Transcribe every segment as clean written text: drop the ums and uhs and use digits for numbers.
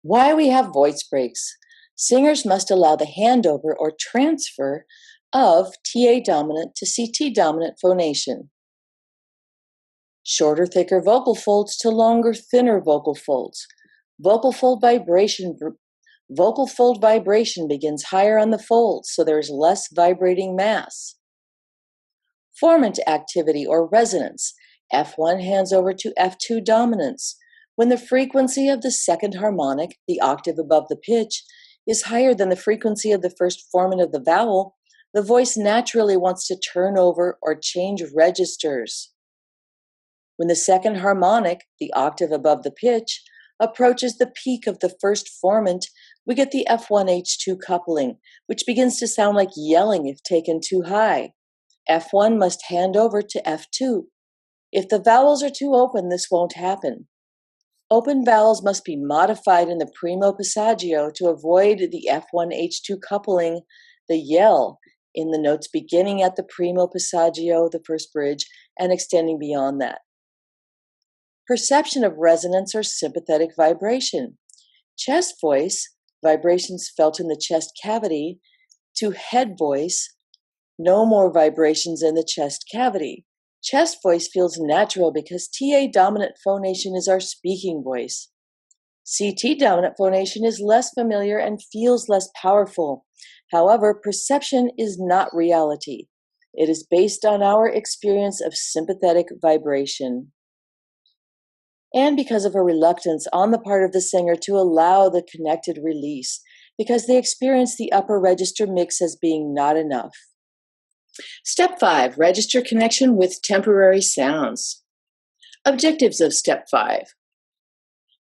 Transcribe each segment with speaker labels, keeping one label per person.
Speaker 1: Why we have voice breaks. Singers must allow the handover or transfer of TA dominant to CT dominant phonation. Shorter, thicker vocal folds to longer, thinner vocal folds. Vocal fold vibration begins higher on the folds, so there is less vibrating mass. Formant activity or resonance. F1 hands over to F2 dominance. When the frequency of the second harmonic, the octave above the pitch, is higher than the frequency of the first formant of the vowel, the voice naturally wants to turn over or change registers. When the second harmonic, the octave above the pitch, approaches the peak of the first formant, we get the F1H2 coupling, which begins to sound like yelling if taken too high. F1 must hand over to F2. If the vowels are too open, this won't happen. Open vowels must be modified in the primo passaggio to avoid the F1H2 coupling, the yell, in the notes beginning at the primo passaggio, the first bridge, and extending beyond that. Perception of resonance or sympathetic vibration. Chest voice, vibrations felt in the chest cavity, to head voice, no more vibrations in the chest cavity. Chest voice feels natural because TA dominant phonation is our speaking voice. CT dominant phonation is less familiar and feels less powerful. However, perception is not reality. It is based on our experience of sympathetic vibration. And because of a reluctance on the part of the singer to allow the connected release, because they experience the upper register mix as being not enough. Step 5, register connection with temporary sounds. Objectives of Step 5.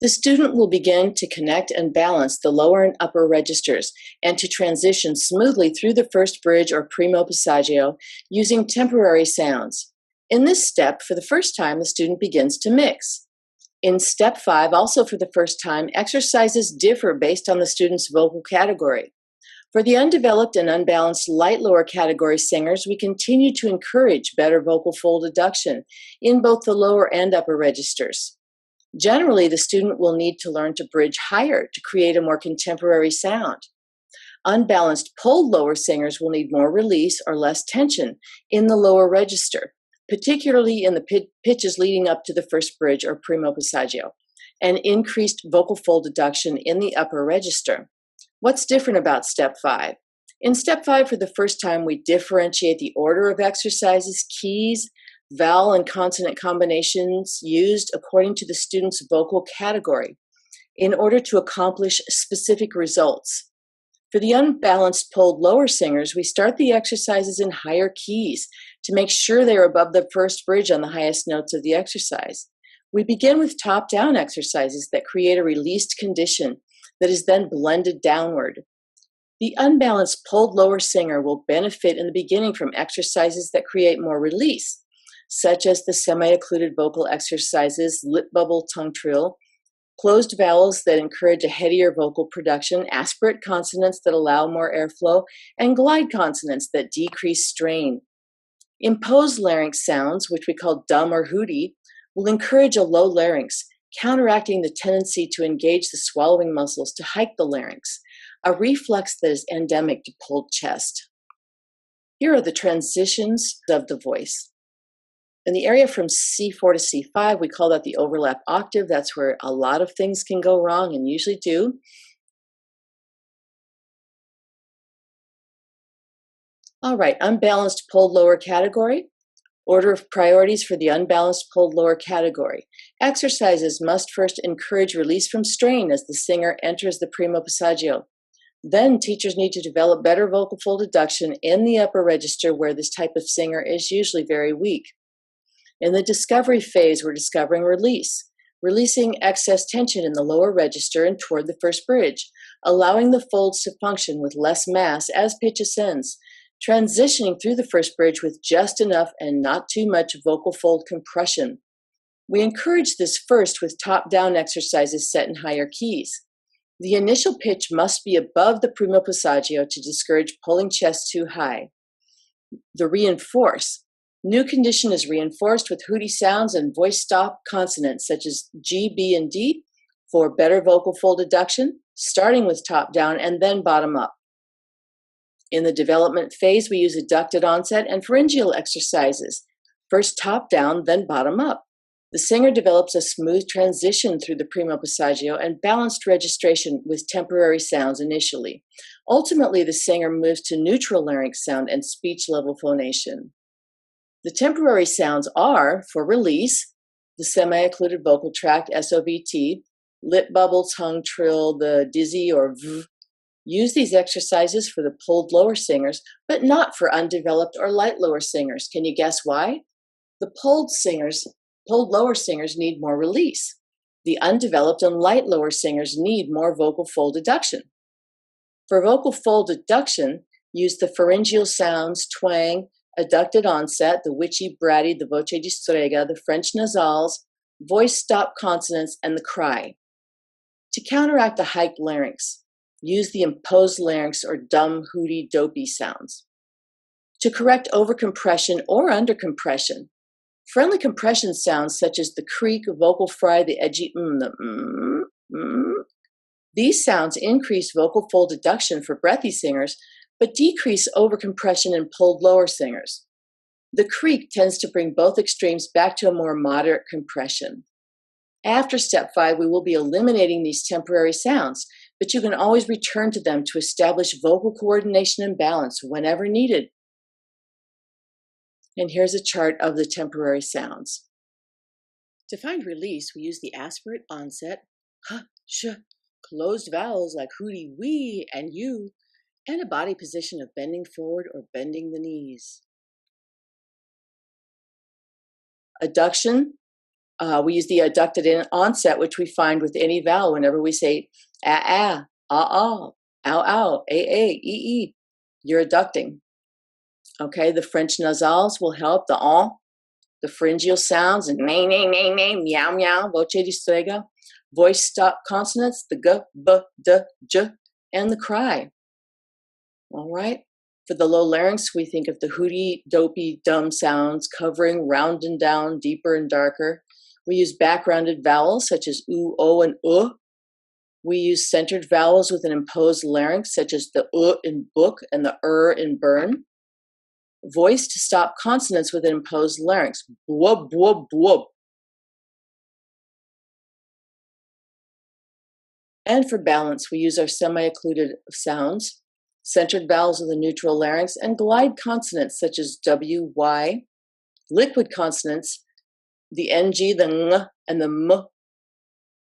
Speaker 1: The student will begin to connect and balance the lower and upper registers and to transition smoothly through the first bridge or primo passaggio using temporary sounds. In this step, for the first time, the student begins to mix. In Step 5, also for the first time, exercises differ based on the student's vocal category. For the undeveloped and unbalanced light lower category singers, we continue to encourage better vocal fold adduction in both the lower and upper registers. Generally, the student will need to learn to bridge higher to create a more contemporary sound. Unbalanced pulled lower singers will need more release or less tension in the lower register, particularly in the pitches leading up to the first bridge or primo passaggio, and increased vocal fold adduction in the upper register. What's different about Step 5? In Step 5, for the first time, we differentiate the order of exercises, keys, vowel and consonant combinations used according to the student's vocal category in order to accomplish specific results. For the unbalanced pulled lower singers, we start the exercises in higher keys to make sure they are above the first bridge on the highest notes of the exercise. We begin with top-down exercises that create a released condition that is then blended downward. The unbalanced pulled lower singer will benefit in the beginning from exercises that create more release, such as the semi-occluded vocal exercises, lip bubble tongue trill, closed vowels that encourage a headier vocal production, aspirate consonants that allow more airflow, and glide consonants that decrease strain. Imposed larynx sounds, which we call dumb or hooty, will encourage a low larynx, counteracting the tendency to engage the swallowing muscles to hike the larynx, a reflex that is endemic to pulled chest. Here are the transitions of the voice. In the area from C4 to C5, we call that the overlap octave. That's where a lot of things can go wrong and usually do. All right, unbalanced pulled lower category. Order of priorities for the unbalanced pulled lower category. Exercises must first encourage release from strain as the singer enters the primo passaggio. Then teachers need to develop better vocal fold adduction in the upper register where this type of singer is usually very weak. In the discovery phase, we're discovering release, releasing excess tension in the lower register and toward the first bridge, allowing the folds to function with less mass as pitch ascends, transitioning through the first bridge with just enough and not too much vocal fold compression. We encourage this first with top-down exercises set in higher keys. The initial pitch must be above the primo passaggio to discourage pulling chest too high. The reinforce. New condition is reinforced with hooty sounds and voice stop consonants such as G, B, and D, For better vocal fold adduction, starting with top down and then bottom up. In the development phase, we use adducted onset and pharyngeal exercises. First top down, then bottom up. The singer develops a smooth transition through the primo passaggio and balanced registration with temporary sounds initially. Ultimately, the singer moves to neutral larynx sound and speech level phonation. The temporary sounds are, for release, the semi-occluded vocal tract, SOVT, lip bubble, tongue trill, the dizzy or v. Use these exercises for the pulled lower singers, but not for undeveloped or light lower singers. Can you guess why? The pulled lower singers need more release. The undeveloped and light lower singers need more vocal fold adduction. For vocal fold adduction, use the pharyngeal sounds, twang, adducted onset, the witchy, bratty, the voce di strega, the French nasals, voice stop consonants, and the cry. To counteract the hiked larynx, use the imposed larynx or dumb, hooty, dopey sounds. To correct overcompression or undercompression, friendly compression sounds such as the creak, vocal fry, the edgy These sounds increase vocal fold adduction for breathy singers, but decrease overcompression in pulled lower singers. The creak tends to bring both extremes back to a more moderate compression. After step 5, we will be eliminating these temporary sounds, but you can always return to them to establish vocal coordination and balance whenever needed. And here's a chart of the temporary sounds. To find release, we use the aspirate onset, h, sh, closed vowels like hooty, wee, and you, and a body position of bending forward or bending the knees. Adduction, we use the adducted onset, which we find with any vowel whenever we say ah, ow, ow, ee. You're adducting. Okay, the French nasals will help, the pharyngeal sounds, and meow, meow, voce di strega, voice stop consonants, the g, b, d, j, and the cry. All right. For the low larynx, we think of the hooty, dopey, dumb sounds, covering, round and down, deeper and darker. We use backgrounded vowels such as oo, o, and We use centered vowels with an imposed larynx such as the in book and the in burn. Voice to stop consonants with an imposed larynx, bwub, bwub, bwub. And for balance, we use our semi-occluded sounds, centered vowels with a neutral larynx, and glide consonants such as W, Y, liquid consonants, the NG, the ng, and the m,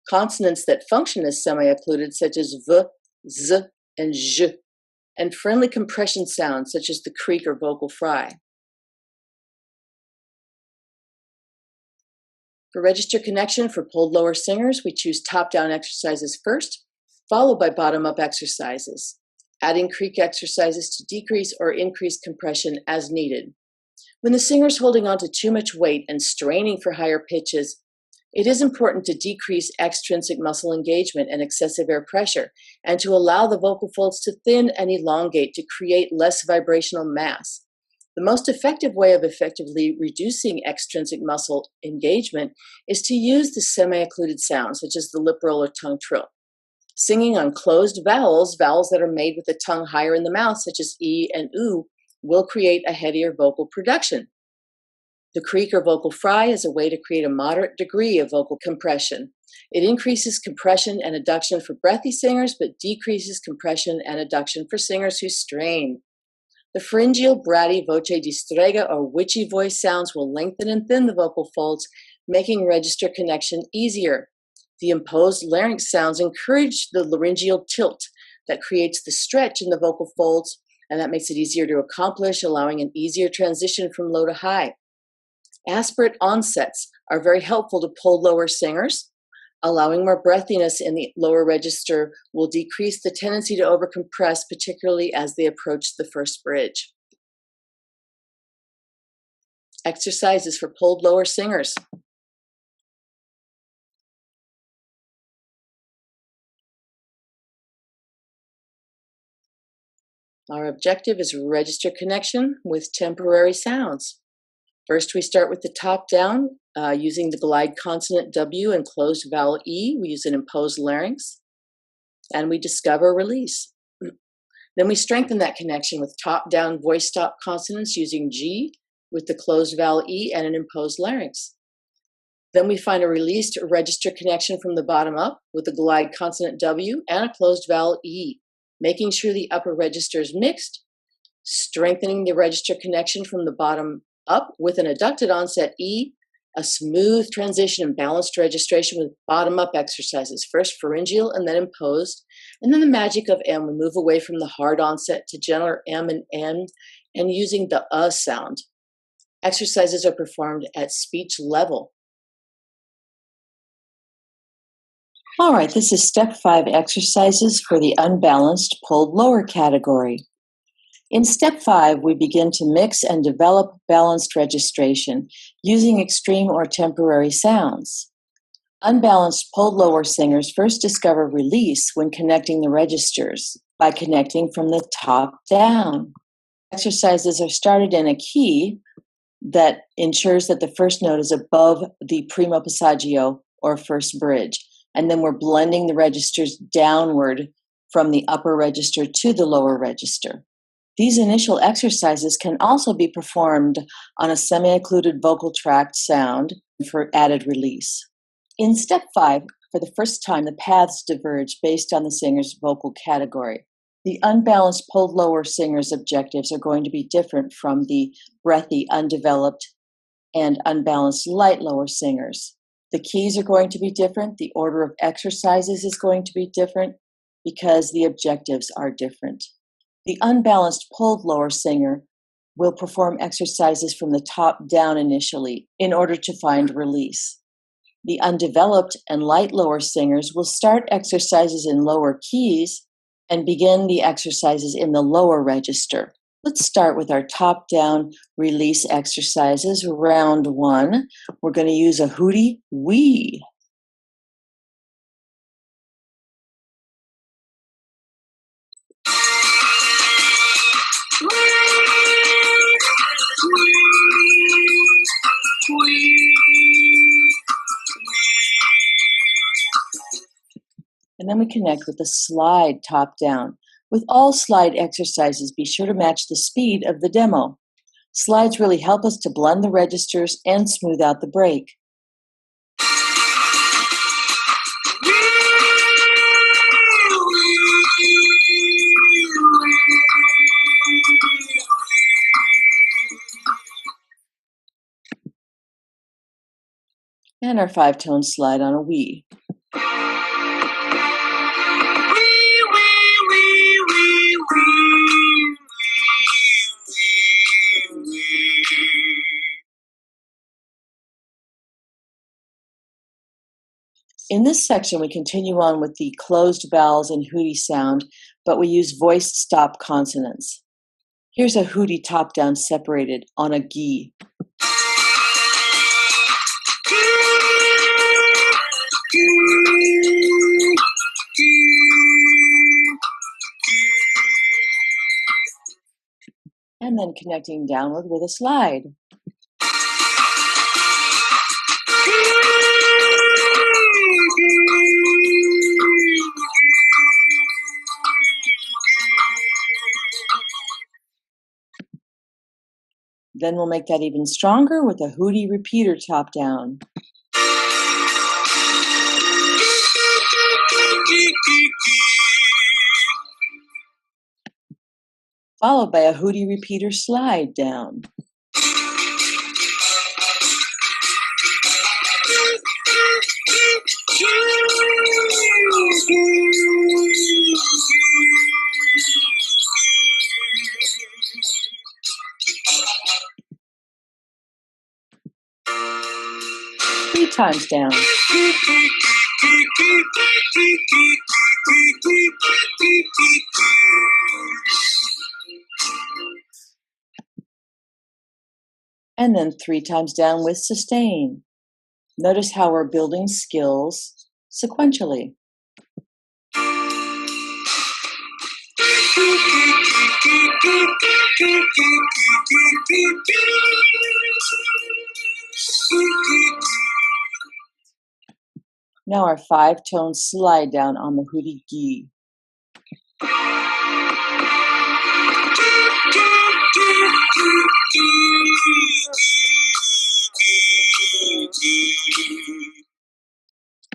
Speaker 1: consonants that function as semi-occluded such as V, Z, and J, and friendly compression sounds such as the creak or vocal fry. For register connection for pulled lower singers, we choose top-down exercises first, followed by bottom-up exercises, adding creak exercises to decrease or increase compression as needed. When the singer is holding on to too much weight and straining for higher pitches, it is important to decrease extrinsic muscle engagement and excessive air pressure, and to allow the vocal folds to thin and elongate to create less vibrational mass. The most effective way of effectively reducing extrinsic muscle engagement is to use the semi-occluded sounds, such as the lip roll or tongue trill. Singing on closed vowels, vowels that are made with the tongue higher in the mouth, such as E and oo, will create a headier vocal production. The creak or vocal fry is a way to create a moderate degree of vocal compression. It increases compression and adduction for breathy singers, but decreases compression and adduction for singers who strain. The pharyngeal, bratty, voce di strega, or witchy voice sounds will lengthen and thin the vocal folds, making register connection easier. The imposed larynx sounds encourage the laryngeal tilt that creates the stretch in the vocal folds, and that makes it easier to accomplish, allowing an easier transition from low to high. Aspirate onsets are very helpful to pull lower singers. Allowing more breathiness in the lower register will decrease the tendency to overcompress, particularly as they approach the first bridge. Exercises for pulled lower singers. Our objective is register connection with temporary sounds. First, we start with the top down using the glide consonant W and closed vowel E. We use an imposed larynx, and we discover release. Then we strengthen that connection with top down voice stop consonants using G with the closed vowel E and an imposed larynx. Then we find a released register connection from the bottom up with a glide consonant W and a closed vowel E, making sure the upper register is mixed, strengthening the register connection from the bottom up with an adducted onset E, a smooth transition and balanced registration with bottom up exercises, first pharyngeal and then imposed, and then the magic of M. We move away from the hard onset to gentler M and N and using the sound. Exercises are performed at speech level. All right, this is step 5 exercises for the unbalanced pulled lower category. In step 5, we begin to mix and develop balanced registration using extreme or temporary sounds. Unbalanced pulled lower singers first discover release when connecting the registers by connecting from the top down. Exercises are started in a key that ensures that the first note is above the primo passaggio or first bridge. And then we're blending the registers downward from the upper register to the lower register. These initial exercises can also be performed on a semi-occluded vocal tract sound for added release. In step 5, for the first time, the paths diverge based on the singer's vocal category. The unbalanced pulled lower singer's objectives are going to be different from the breathy, undeveloped, and unbalanced light lower singers. The keys are going to be different. The order of exercises is going to be different because the objectives are different. The unbalanced pulled lower singer will perform exercises from the top down initially in order to find release. The undeveloped and light lower singers will start exercises in lower keys and begin the exercises in the lower register. Let's start with our top-down release exercises. Round 1, we're going to use a hooty wee. And then we connect with the slide top-down. With all slide exercises, be sure to match the speed of the demo. Slides really help us to blend the registers and smooth out the break. And our 5-tone slide on a wee. In this section, we continue on with the closed vowels and hooty sound, but we use voiced stop consonants. Here's a hooty top-down separated on a gi. And then connecting downward with a slide. Then we'll make that even stronger with a hooty repeater top down. Followed by a hooty repeater slide down. Three times down. And then 3 times down with sustain. Notice how we're building skills sequentially. Now our 5-tone slide down on the hooty gi.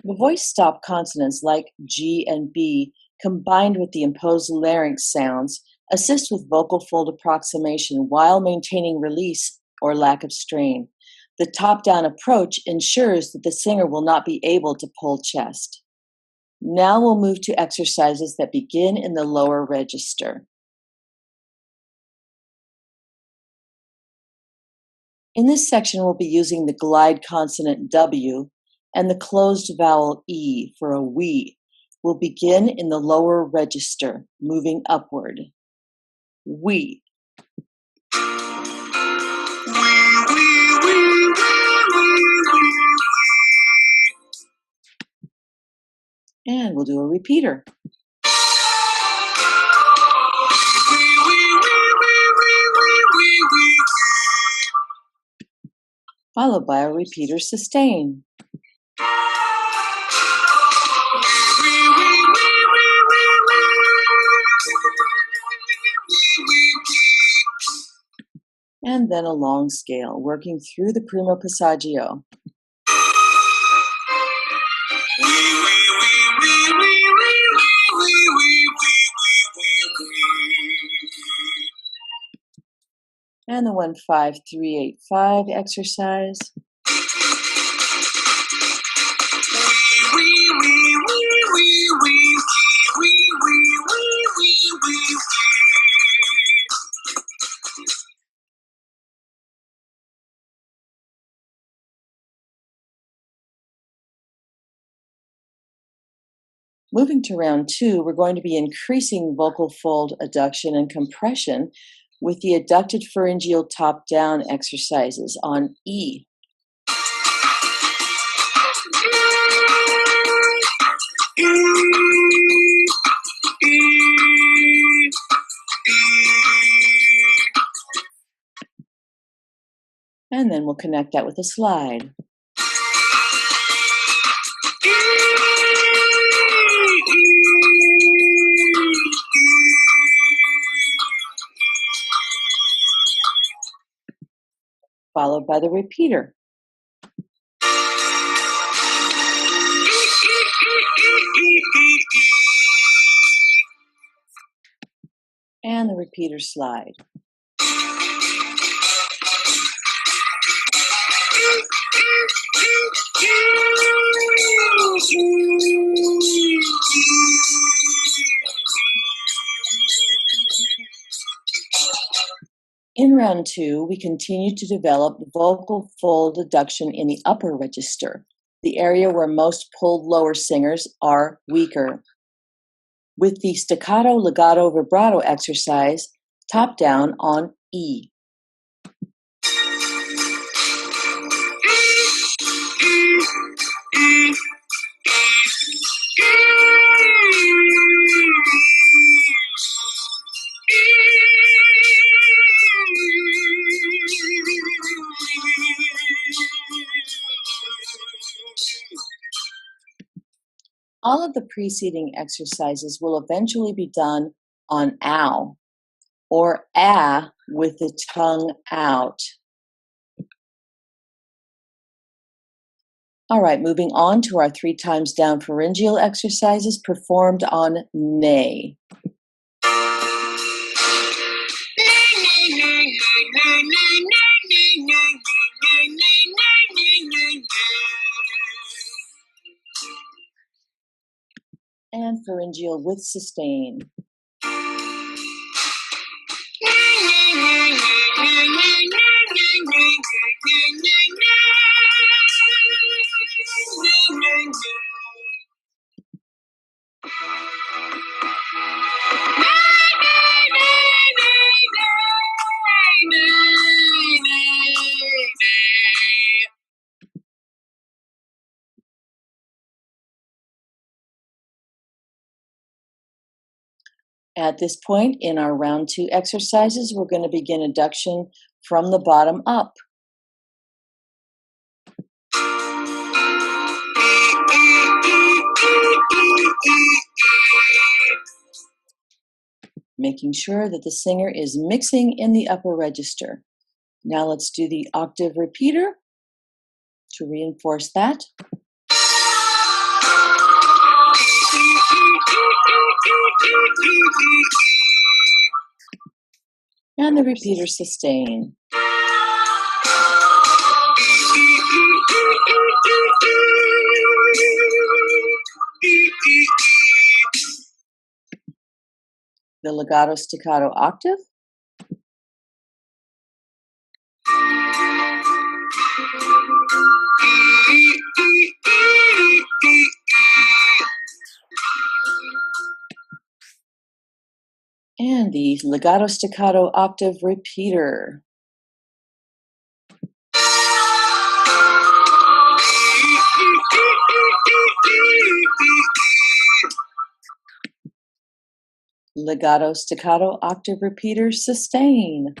Speaker 1: The voice stop consonants like G and B, combined with the imposed larynx sounds, assist with vocal fold approximation while maintaining release or lack of strain. The top-down approach ensures that the singer will not be able to pull chest. Now we'll move to exercises that begin in the lower register. In this section, we'll be using the glide consonant W and the closed vowel E for a we. We'll begin in the lower register, moving upward. We. And we'll do a repeater. Followed by a repeater sustain. And then a long scale, working through the primo passaggio. And the 1-5-3-8-5 exercise. Moving to round 2, we're going to be increasing vocal fold adduction and compression with the adducted pharyngeal top-down exercises on E. And then we'll connect that with a slide. Followed by the repeater. And the repeater slide. In round 2, we continue to develop vocal fold adduction in the upper register, the area where most pulled lower singers are weaker. With the staccato, legato, vibrato exercise, top down on E. All of the preceding exercises will eventually be done on ow, or ah with the tongue out. All right, moving on to our 3 times down pharyngeal exercises performed on nay. And pharyngeal with sustain. At this point in our round 2 exercises, we're going to begin adduction from the bottom up. Making sure that the singer is mixing in the upper register. Now let's do the octave repeater to reinforce that. And the repeater sustain. The legato staccato octave. And the legato staccato octave repeater. Legato staccato octave repeater sustain.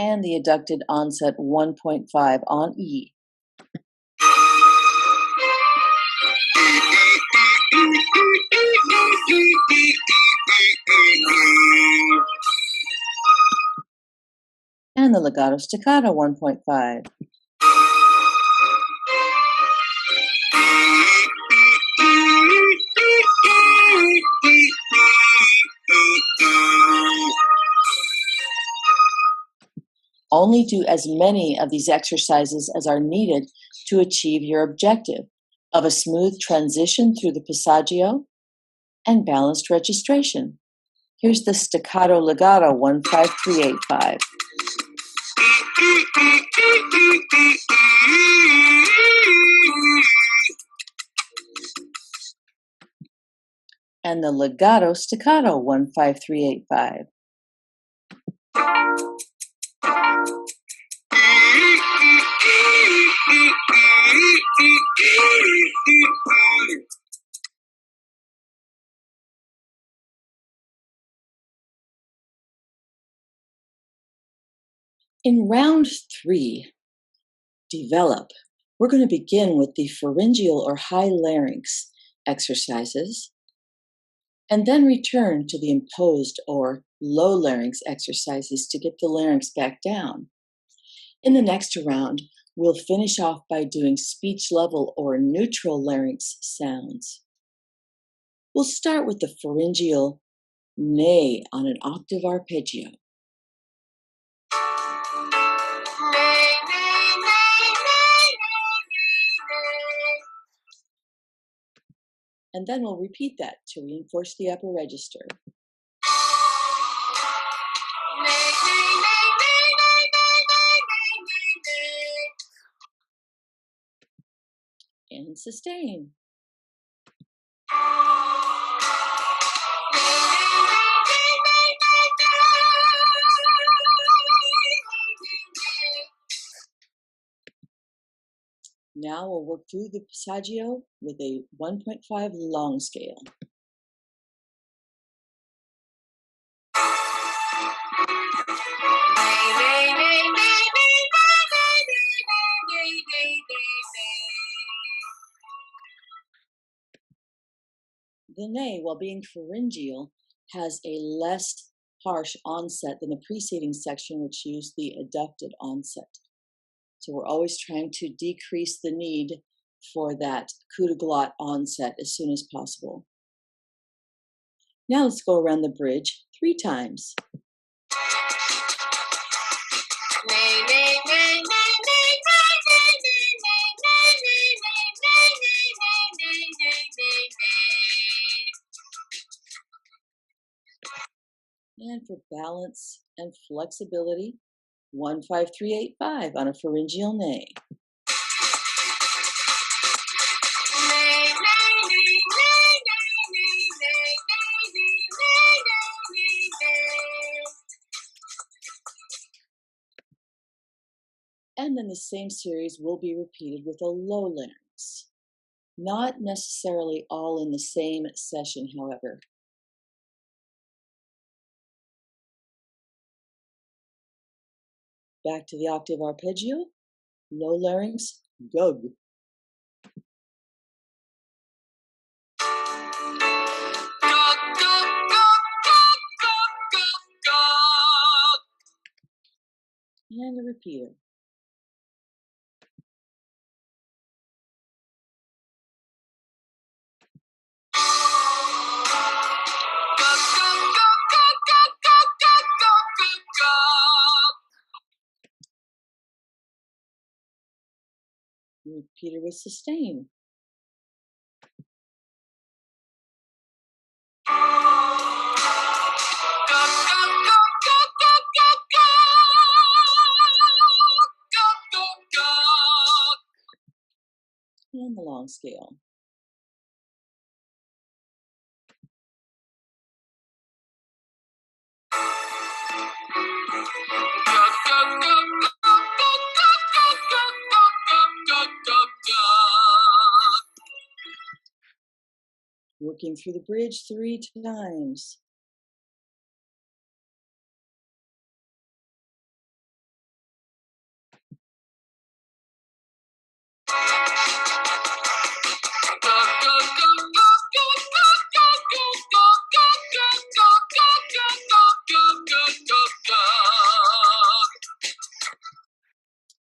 Speaker 1: And the adducted onset 1.5 on E. And the legato staccato 1.5. Only do as many of these exercises as are needed to achieve your objective of a smooth transition through the passaggio and balanced registration. Here's the staccato legato 15385. And the legato staccato 15385. In round 3, develop, we're going to begin with the pharyngeal or high larynx exercises, and then return to the imposed or low larynx exercises to get the larynx back down. In the next round, we'll finish off by doing speech level or neutral larynx sounds. We'll start with the pharyngeal neigh on an octave arpeggio. And then we'll repeat that to reinforce the upper register. And sustain. Now we'll work through the passaggio with a 1.5 long scale. The neigh, while being pharyngeal, has a less harsh onset than the preceding section, which used the adducted onset. So we're always trying to decrease the need for that coup de glotte onset as soon as possible. Now let's go around the bridge 3 times. And for balance and flexibility, 15385 on a pharyngeal neigh. then the same series will be repeated with a low larynx. Not necessarily all in the same session, however. Back to the octave arpeggio, low larynx, gug. And a repeater. Repeater with sustain. And the long scale. Working through the bridge 3 times.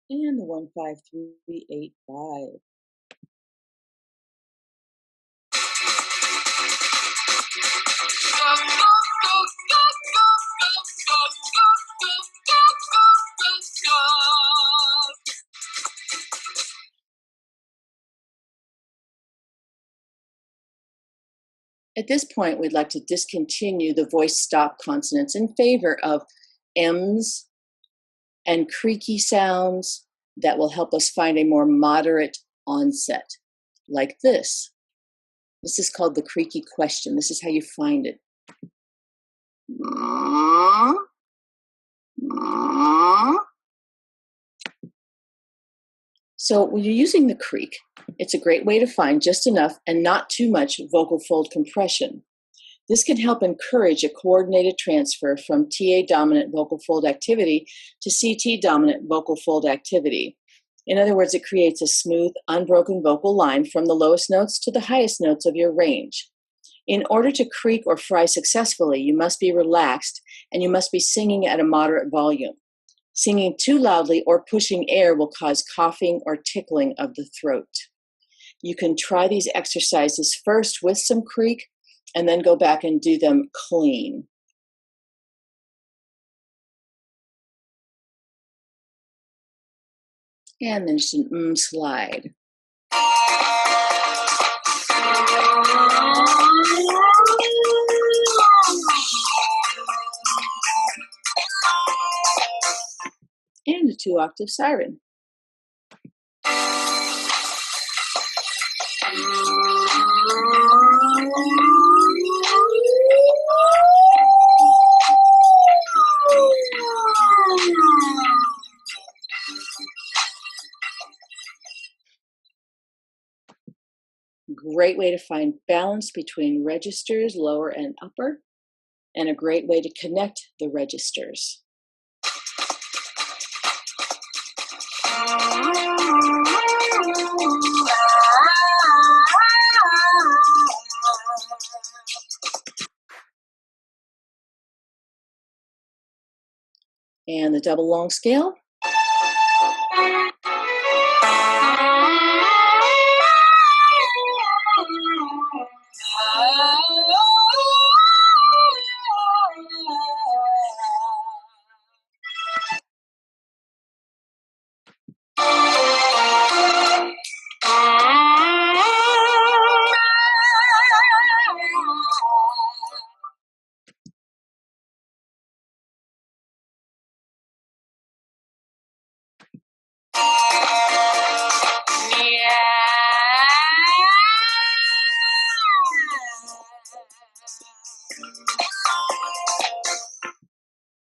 Speaker 1: And the 1, 5, 3, 8, 5. At this point, we'd like to discontinue the voice stop consonants in favor of M's and creaky sounds that will help us find a more moderate onset, like this. This is called the creaky question. This is how you find it. So when you're using the creak, it's a great way to find just enough and not too much vocal fold compression. This can help encourage a coordinated transfer from TA dominant vocal fold activity to CT dominant vocal fold activity. In other words, it creates a smooth, unbroken vocal line from the lowest notes to the highest notes of your range. In order to creak or fry successfully, you must be relaxed and you must be singing at a moderate volume. Singing too loudly or pushing air will cause coughing or tickling of the throat. You can try these exercises first with some creak and then go back and do them clean. And then just an slide. And a 2-octave siren. Great way to find balance between registers, lower and upper, and a great way to connect the registers. And the double long scale.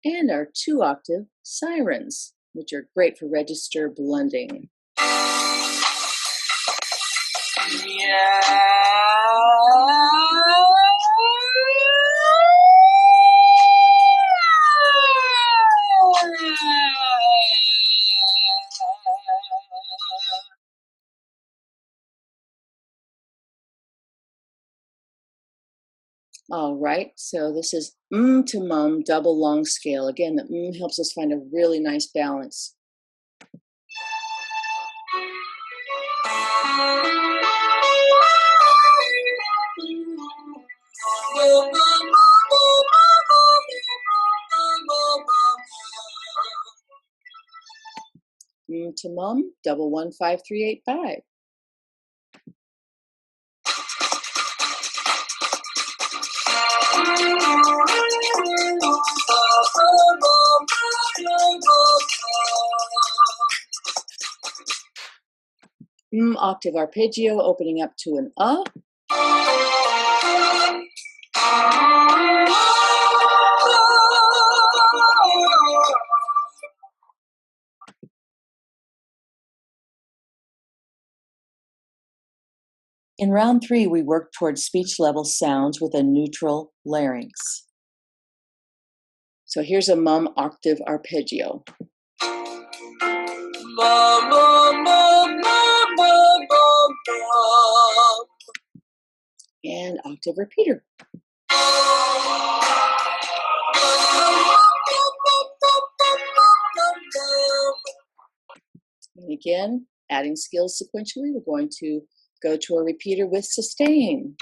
Speaker 1: And our 2-octave sirens. which are great for register blending. All right, so this is to mum, double long scale. Again, the helps us find a really nice balance. To mum, double 1 5 3 8 5. Octave arpeggio, opening up to an In round 3, we work towards speech level sounds with a neutral larynx. So here's a mum octave arpeggio. And octave repeater. And again, adding skills sequentially, we're going to go to a repeater with sustain.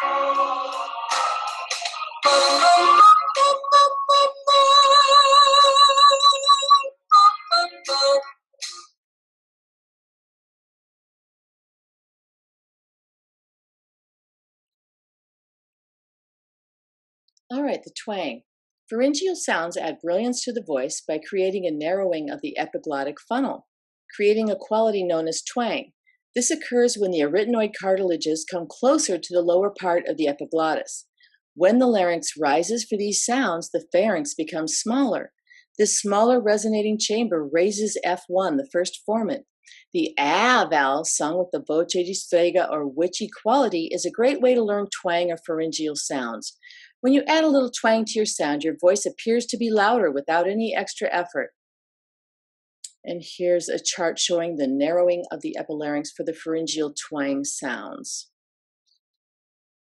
Speaker 1: All right, the twang. Pharyngeal sounds add brilliance to the voice by creating a narrowing of the epiglottic funnel, creating a quality known as twang. This occurs when the arytenoid cartilages come closer to the lower part of the epiglottis. When the larynx rises for these sounds, the pharynx becomes smaller. This smaller resonating chamber raises F1, the first formant. The ah vowel, sung with the voce di strega or witchy quality, is a great way to learn twang or pharyngeal sounds. When you add a little twang to your sound, your voice appears to be louder without any extra effort. And here's a chart showing the narrowing of the epilarynx for the pharyngeal twang sounds.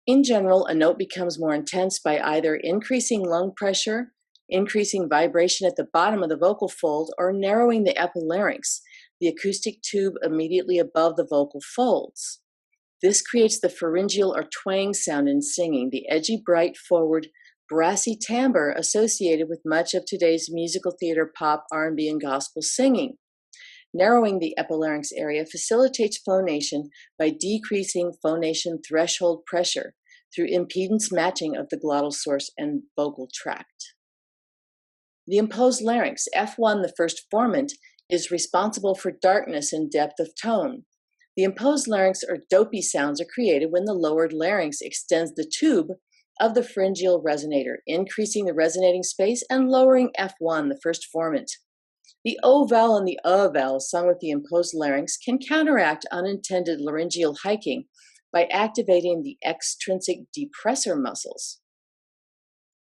Speaker 1: In general, a note becomes more intense by either increasing lung pressure, increasing vibration at the bottom of the vocal fold, or narrowing the epilarynx, the acoustic tube immediately above the vocal folds. This creates the pharyngeal or twang sound in singing, the edgy, bright, forward, brassy timbre associated with much of today's musical theater, pop, R&B, and gospel singing. Narrowing the epilarynx area facilitates phonation by decreasing phonation threshold pressure through impedance matching of the glottal source and vocal tract. The imposed larynx, F1, the first formant, is responsible for darkness and depth of tone. The imposed larynx or dopey sounds are created when the lowered larynx extends the tube of the pharyngeal resonator, increasing the resonating space and lowering F1, the first formant. The O vowel and the vowel sung with the imposed larynx can counteract unintended laryngeal hiking by activating the extrinsic depressor muscles.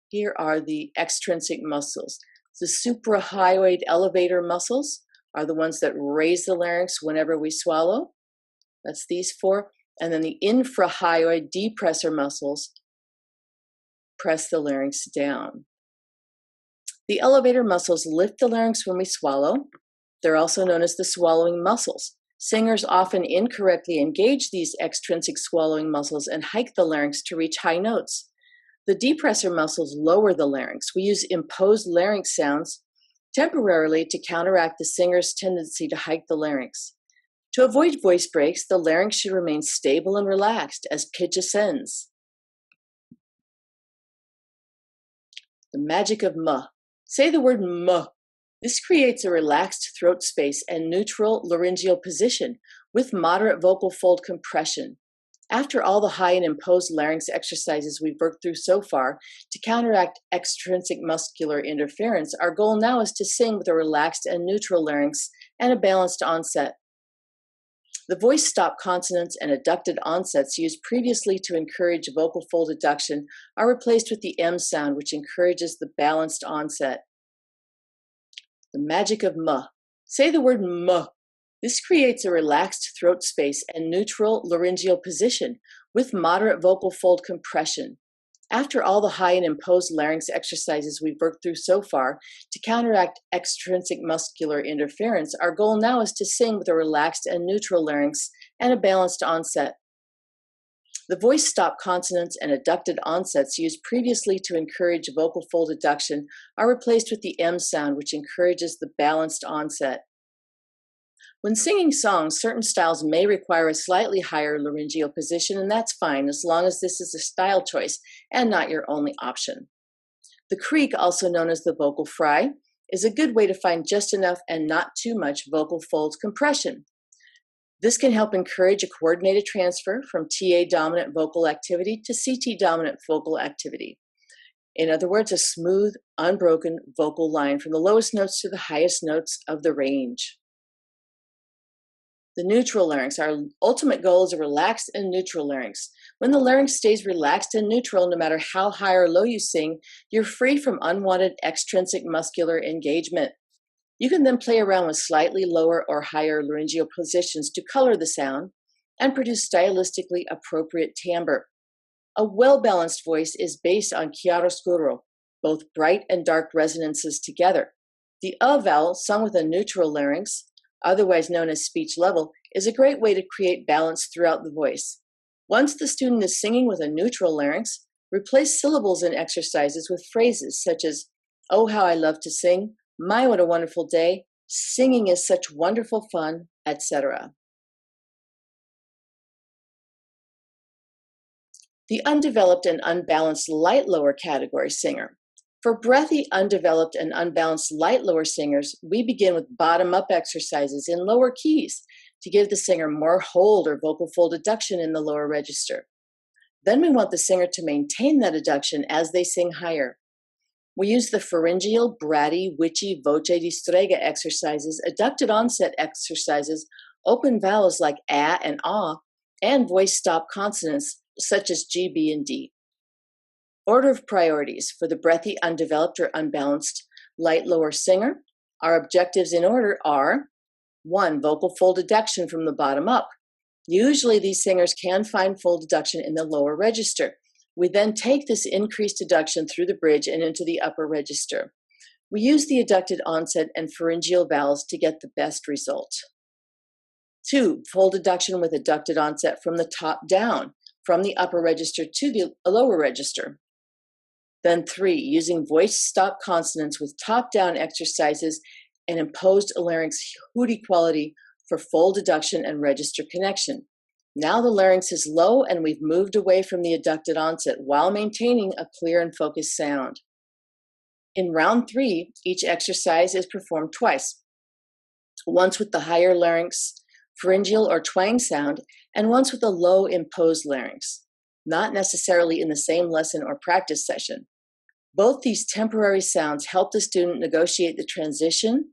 Speaker 1: Here are the extrinsic muscles. The suprahyoid elevator muscles are the ones that raise the larynx whenever we swallow. That's these four. And then the infrahyoid depressor muscles press the larynx down. The elevator muscles lift the larynx when we swallow. They're also known as the swallowing muscles. Singers often incorrectly engage these extrinsic swallowing muscles and hike the larynx to reach high notes. The depressor muscles lower the larynx. We use imposed larynx sounds temporarily to counteract the singer's tendency to hike the larynx. To avoid voice breaks, the larynx should remain stable and relaxed as pitch ascends. The magic of M. Say the word M. This creates a relaxed throat space and neutral laryngeal position with moderate vocal fold compression. After all the high and imposed larynx exercises we've worked through so far to counteract extrinsic muscular interference, our goal now is to sing with a relaxed and neutral larynx and a balanced onset. The voice stop consonants and adducted onsets used previously to encourage vocal fold adduction are replaced with the M sound, which encourages the balanced onset. The magic of M. Say the word M. This creates a relaxed throat space and neutral laryngeal position with moderate vocal fold compression. After all the high and imposed larynx exercises we've worked through so far to counteract extrinsic muscular interference, our goal now is to sing with a relaxed and neutral larynx and a balanced onset. The voice stop consonants and adducted onsets used previously to encourage vocal fold adduction are replaced with the M sound, which encourages the balanced onset. When singing songs, certain styles may require a slightly higher laryngeal position, and that's fine as long as this is a style choice and not your only option. The creak, also known as the vocal fry, is a good way to find just enough and not too much vocal fold compression. This can help encourage a coordinated transfer from TA dominant vocal activity to CT dominant vocal activity. In other words, a smooth, unbroken vocal line from the lowest notes to the highest notes of the range. The neutral larynx. Our ultimate goal is a relaxed and neutral larynx. When the larynx stays relaxed and neutral, no matter how high or low you sing, you're free from unwanted extrinsic muscular engagement. You can then play around with slightly lower or higher laryngeal positions to color the sound and produce stylistically appropriate timbre. A well-balanced voice is based on chiaroscuro, both bright and dark resonances together. The vowel, sung with a neutral larynx, otherwise known as speech level, is a great way to create balance throughout the voice. Once the student is singing with a neutral larynx, replace syllables in exercises with phrases such as, "Oh, how I love to sing," "My, what a wonderful day," "Singing is such wonderful fun," etc. The undeveloped and unbalanced light lower category singer. For breathy, undeveloped, and unbalanced light lower singers, we begin with bottom-up exercises in lower keys to give the singer more hold or vocal fold adduction in the lower register. Then we want the singer to maintain that adduction as they sing higher. We use the pharyngeal, bratty, witchy, voce di strega exercises, adducted onset exercises, open vowels like a and ah, and voice stop consonants such as G, B, and D. Order of priorities for the breathy, undeveloped, or unbalanced light lower singer. Our objectives in order are: 1. Vocal fold adduction from the bottom up. Usually these singers can find fold adduction in the lower register. We then take this increased adduction through the bridge and into the upper register. We use the adducted onset and pharyngeal vowels to get the best result. 2. Fold adduction with adducted onset from the top down, from the upper register to the lower register. Then 3, using voice stop consonants with top-down exercises and imposed larynx hooty quality for fold adduction and register connection. Now the larynx is low and we've moved away from the adducted onset while maintaining a clear and focused sound. In round 3, each exercise is performed twice, once with the higher larynx, pharyngeal or twang sound, and once with a low imposed larynx, not necessarily in the same lesson or practice session. Both these temporary sounds help the student negotiate the transition,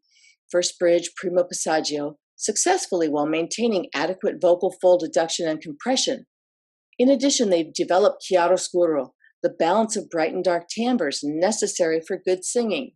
Speaker 1: first bridge, primo passaggio, successfully while maintaining adequate vocal fold adduction and compression. In addition, they've developed chiaroscuro, the balance of bright and dark timbres necessary for good singing.